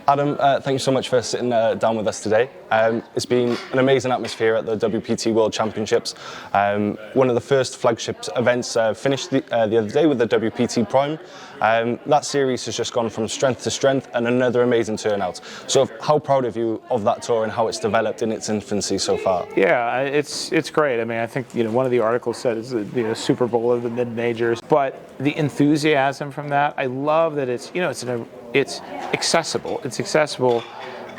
Adam, thank you so much for sitting down with us today. It's been an amazing atmosphere at the WPT World Championships. One of the first flagship events finished the other day with the WPT Prime. That series has just gone from strength to strength and another amazing turnout. So how proud of you of that tour and how it's developed in its infancy so far? Yeah, it's great. I mean, I think one of the articles said it's the Super Bowl of the mid-majors, but the enthusiasm from that, I love that it's it's accessible. It's accessible,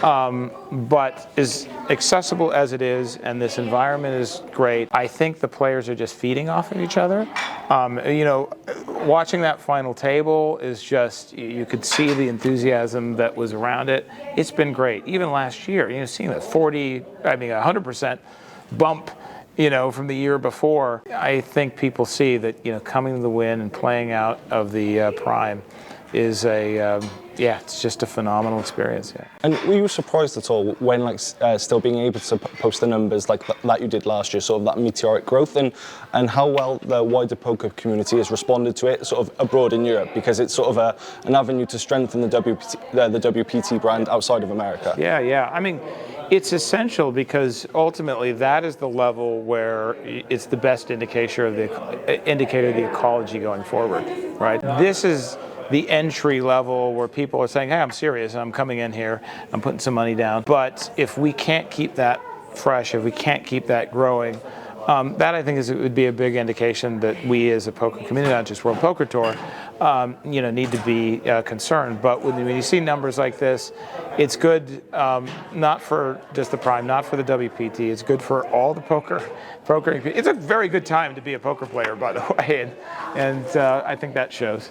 but as accessible as it is, and this environment is great, I think the players are just feeding off of each other. Watching that final table is just, you could see the enthusiasm that was around it. It's been great. Even last year, seeing that 100% bump, from the year before, I think people see that, coming to the win and playing out of the Prime is it's just a phenomenal experience. Yeah. And were you surprised at all when, still being able to post the numbers like that you did last year, sort of that meteoric growth, and how well the wider poker community has responded to it, sort of abroad in Europe, because it's sort of an avenue to strengthen the WPT brand outside of America? Yeah. I mean, it's essential because ultimately that is the level where it's the best indicator of the ecology going forward, right? This is the entry level where people are saying, hey, I'm serious, I'm coming in here, I'm putting some money down. But if we can't keep that fresh, if we can't keep that growing, that I think it would be a big indication that we as a poker community, not just World Poker Tour, need to be concerned. But when you see numbers like this, it's good not for just the Prime, not for the WPT, it's good for all the poker. It's a very good time to be a poker player, by the way, and I think that shows.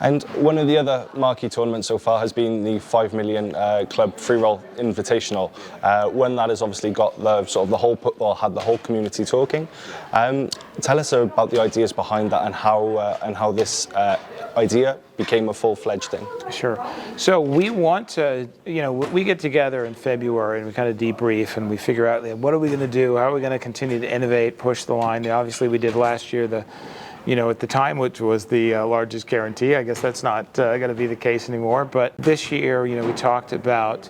And one of the other marquee tournaments so far has been the 5 million Club Freeroll Invitational. One that has obviously got had the whole community talking. Tell us about the ideas behind that and how this idea became a full-fledged thing. Sure. So we want to, we get together in February and we kind of debrief and we figure out what are we going to do, how are we going to continue to innovate, push the line. Obviously we did last year at the time, which was the largest guarantee. I guess that's not going to be the case anymore. But this year, we talked about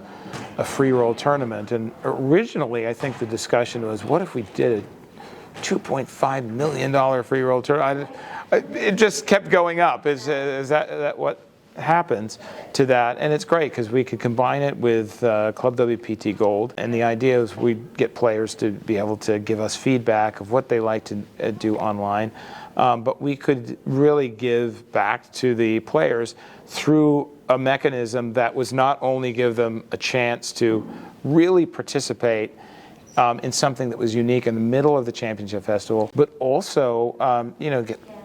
a free roll tournament. And originally, I think the discussion was, what if we did a $2.5 million free roll tournament? It just kept going up. Is that what happens to that? And it's great because we could combine it with Club WPT Gold. And the idea is we'd get players to be able to give us feedback of what they like to do online. But we could really give back to the players through a mechanism that was not only give them a chance to really participate in something that was unique in the middle of the championship festival, but also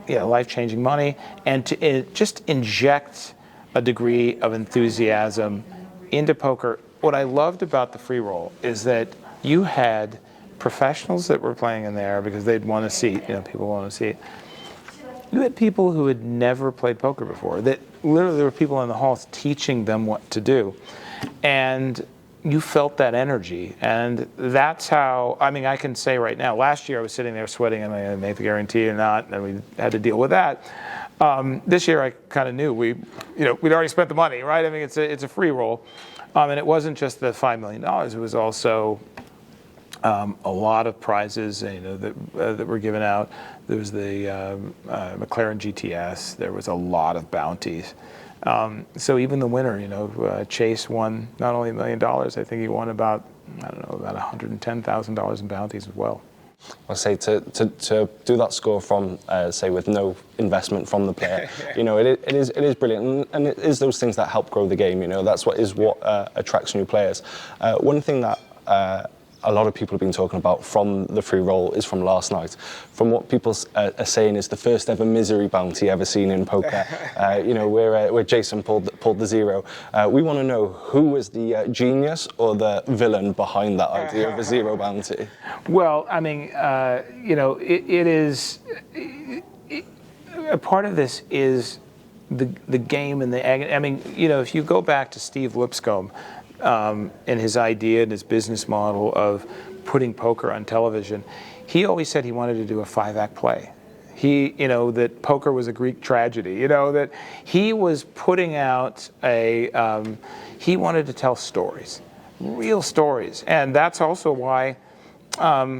get life-changing money and to just inject a degree of enthusiasm into poker. What I loved about the free roll is that you had professionals that were playing in there because they'd want a seat. People want a seat. You had people who had never played poker before. That literally there were people in the halls teaching them what to do, and you felt that energy. And that's how. I mean, I can say right now. Last year I was sitting there sweating, and I made the guarantee or not, and we had to deal with that. This year I kind of knew we'd already spent the money, right? I mean, it's a free roll, and it wasn't just the $5 million. It was also a lot of prizes, that were given out. There was the McLaren GTS. There was a lot of bounties. So even the winner, Chase won not only $1 million. I think he won about $110,000 in bounties as well. I'll say to do that score from say with no investment from the player, it is brilliant, and it is those things that help grow the game. That's what attracts new players. One thing that a lot of people have been talking about from the free roll is from last night. From what people are saying is the first ever misery bounty ever seen in poker. Where Jason pulled the zero. We want to know who was the genius or the villain behind that idea of a zero bounty. Well, I mean, it is a part of this is the game and the. I mean, if you go back to Steve Lipscomb. And his idea and his business model of putting poker on television, he always said he wanted to do a 5-act play. that poker was a Greek tragedy, that he was putting out he wanted to tell stories, real stories. And that's also why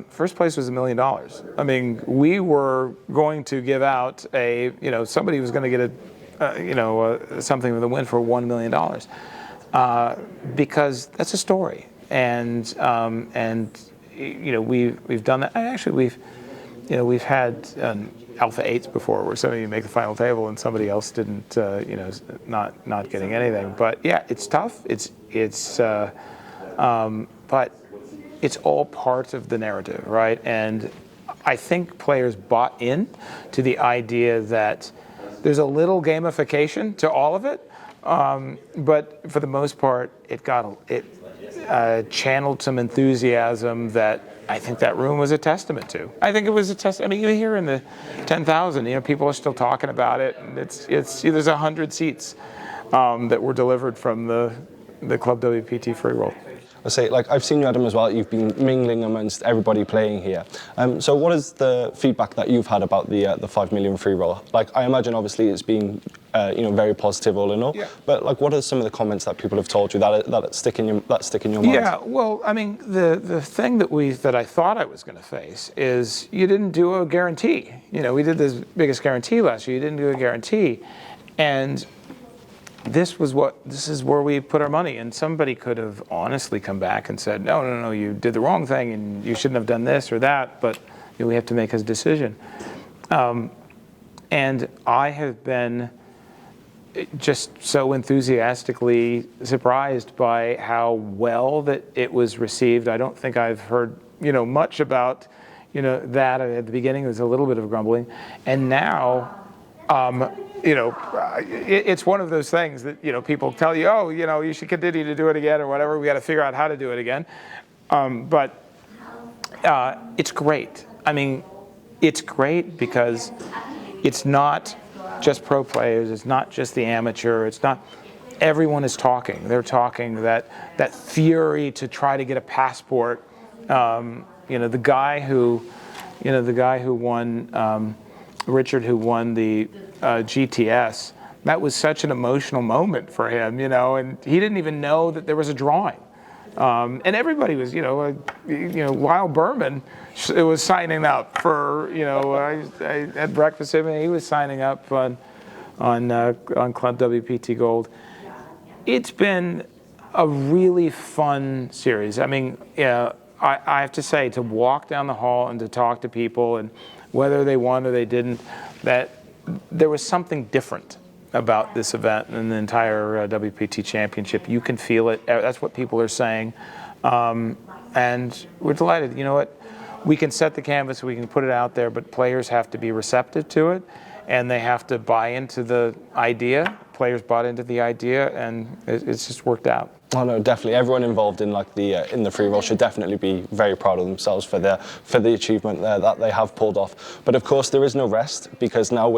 first place was $1 million. I mean, we were going to give out somebody was going to get something with a win for $1 million, because that's a story. And we've done that. Actually, we've had Alpha 8s before, where some of you make the final table and somebody else didn't, not getting anything. But yeah, it's tough. But it's all part of the narrative, right? And I think players bought in to the idea that there's a little gamification to all of it, but for the most part, it channeled some enthusiasm that I think that room was a testament to. I think it was a test. I mean, even here in the 10,000, people are still talking about it. And there's 100 seats that were delivered from the ClubWPT Freeroll. I say, I've seen you, Adam, as well. You've been mingling amongst everybody playing here. So what is the feedback that you've had about the 5 million free roll? I imagine, obviously, it's been very positive all in all. Yeah. But what are some of the comments that people have told you that stick in your mind? Yeah. Well, I mean, the thing that I thought I was going to face is you didn't do a guarantee. We did this biggest guarantee last year. You didn't do a guarantee, and this is where we put our money. And somebody could have honestly come back and said, no, you did the wrong thing and you shouldn't have done this or that, but we have to make a decision. And I have been just so enthusiastically surprised by how well that it was received. I don't think I've heard, much about, that at the beginning. There was a little bit of grumbling. And now, it's one of those things that, people tell you, you should continue to do it again or whatever. We got to figure out how to do it again. But it's great. I mean, it's great because it's not just pro players. It's not just the amateur. It's not. Everyone is talking. They're talking that fury to try to get a passport. The guy who won. Richard, who won the GTS, that was such an emotional moment for him, and he didn't even know that there was a drawing. And everybody was, Lyle Berman was signing up for, I had breakfast with him, and he was signing up on ClubWPT Gold. It's been a really fun series. I mean, I have to say, to walk down the hall and to talk to people, and whether they won or they didn't, that there was something different about this event and the entire WPT Championship. You can feel it. That's what people are saying. And we're delighted. You know what? We can set the canvas, we can put it out there, but players have to be receptive to it, and they have to buy into the idea. Players bought into the idea, and it's just worked out. Oh no, definitely. Everyone involved in the free roll should definitely be very proud of themselves for the achievement there that they have pulled off. But of course, there is no rest, because now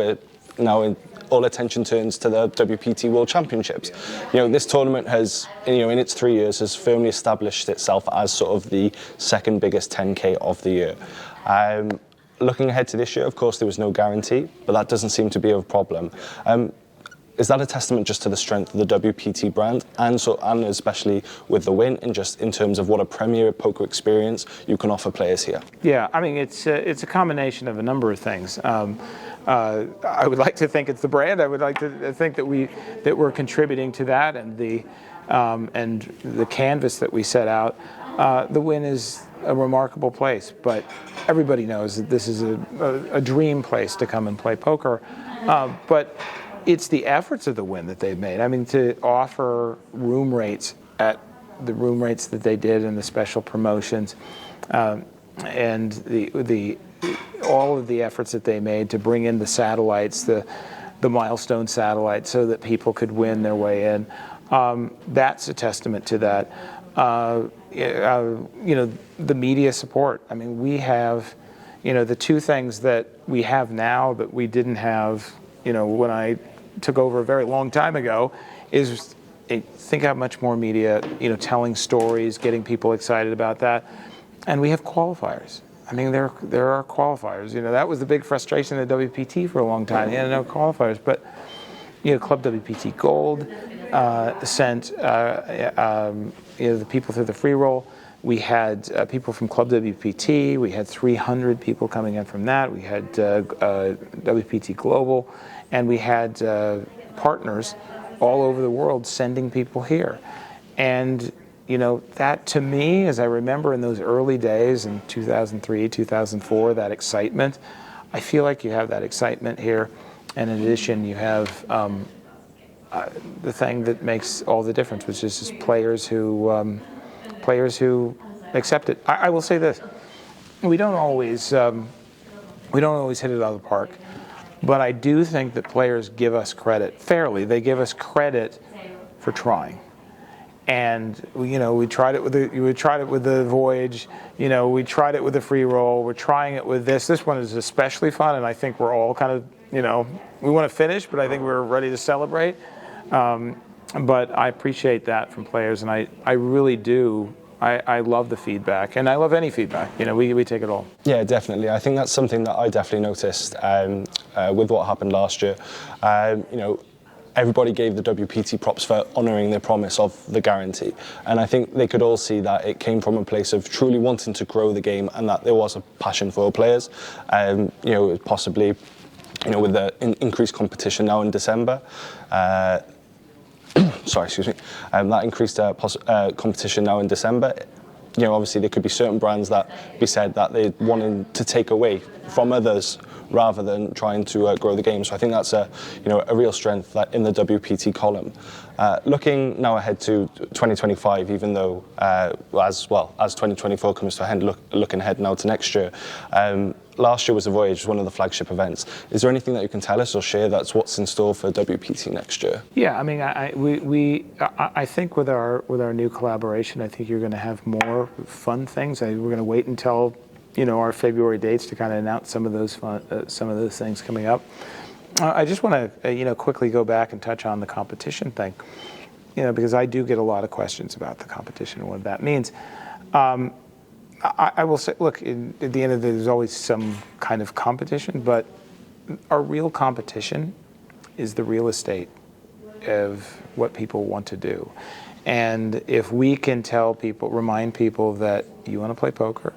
all attention turns to the WPT World Championships. This tournament has, in its 3 years, has firmly established itself as sort of the second biggest 10K of the year. Looking ahead to this year, of course, there was no guarantee, but that doesn't seem to be a problem. Is that a testament just to the strength of the WPT brand, and especially with the win, and just in terms of what a premier poker experience you can offer players here? Yeah, I mean, it's a combination of a number of things. I would like to think it's the brand. I would like to think that we're contributing to that, and the canvas that we set out. The win is a remarkable place, but everybody knows that this is a dream place to come and play poker. But it's the efforts of the win that they've made. I mean, to offer room rates at the room rates that they did and the special promotions, and the all of the efforts that they made to bring in the satellites, the milestone satellites, so that people could win their way in. That's a testament to that. The media support. I mean, we have, the two things that we have now that we didn't have, when I took over a very long time ago, is think how much more media, telling stories, getting people excited about that. And we have qualifiers. I mean, there are qualifiers. You know, that was the big frustration at WPT for a long time. You had no qualifiers, but you know, Club WPT Gold sent the people through the Freeroll. We had people from Club WPT. We had 300 people coming in from that. We had WPT Global, and we had partners all over the world sending people here. And you know, that to me, as I remember in those early days in 2003, 2004, that excitement, I feel like you have that excitement here. And in addition, you have the thing that makes all the difference, which is just players who accept it. I will say this: we don't always hit it out of the park, but I do think that players give us credit fairly. They give us credit for trying. And you know, we tried it with the Voyage. You know, we tried it with the Freeroll. We're trying it with this. This one is especially fun, and I think we're all kind of, you know, we want to finish, but I think we're ready to celebrate. But I appreciate that from players, and I really do. I love the feedback, and I love any feedback. You know, we take it all. Yeah, definitely. I think that's something that I definitely noticed with what happened last year. You know, everybody gave the WPT props for honouring their promise of the guarantee. And I think they could all see that it came from a place of truly wanting to grow the game and that there was a passion for players. You know, possibly, you know, with the increased competition now in December, sorry, excuse me, that increased competition now in December, you know, obviously there could be certain brands that be said that they wanted to take away from others rather than trying to grow the game. So I think that's a real strength that in the WPT column. Looking now ahead to 2025, even though as 2024 comes to a end, looking ahead now to next year. Last year was the Voyage, one of the flagship events. Is there anything that you can tell us or share that's what's in store for WPT next year? Yeah, I mean, I think with our new collaboration, I think you're going to have more fun things. We're going to wait until, you know, our February dates to kind of announce some of those things coming up. I just want to quickly go back and touch on the competition thing, you know, because I do get a lot of questions about the competition and what that means. I will say, look, at the end of the day, there's always some kind of competition, but our real competition is the real estate of what people want to do. And if we can remind people that you want to play poker,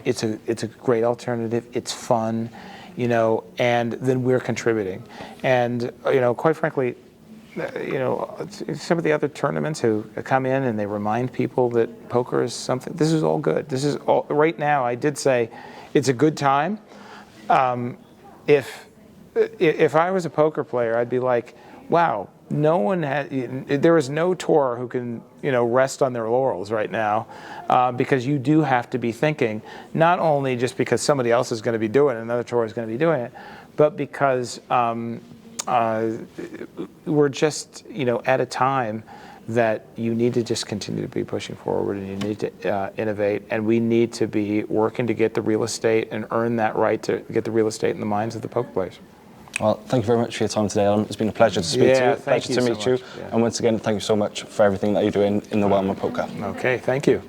it's a great alternative, it's fun, you know, and then we're contributing. And, you know, quite frankly, you know, some of the other tournaments who come in and they remind people that poker is something, this is all good. This is all, right now, I did say it's a good time. If I was a poker player, I'd be like, wow, there is no tour who can, you know, rest on their laurels right now, because you do have to be thinking, not only just because somebody else is going to be doing it, another tour is going to be doing it, but because we're just, you know, at a time that you need to just continue to be pushing forward, and you need to innovate, and we need to be working to get the real estate and earn that right to get the real estate in the minds of the poker players. Well, thank you very much for your time today, Alan. It's been a pleasure to speak to you. Thank you pleasure to meet you. Yeah. And once again, thank you so much for everything that you're doing in the realm of poker. Okay, thank you.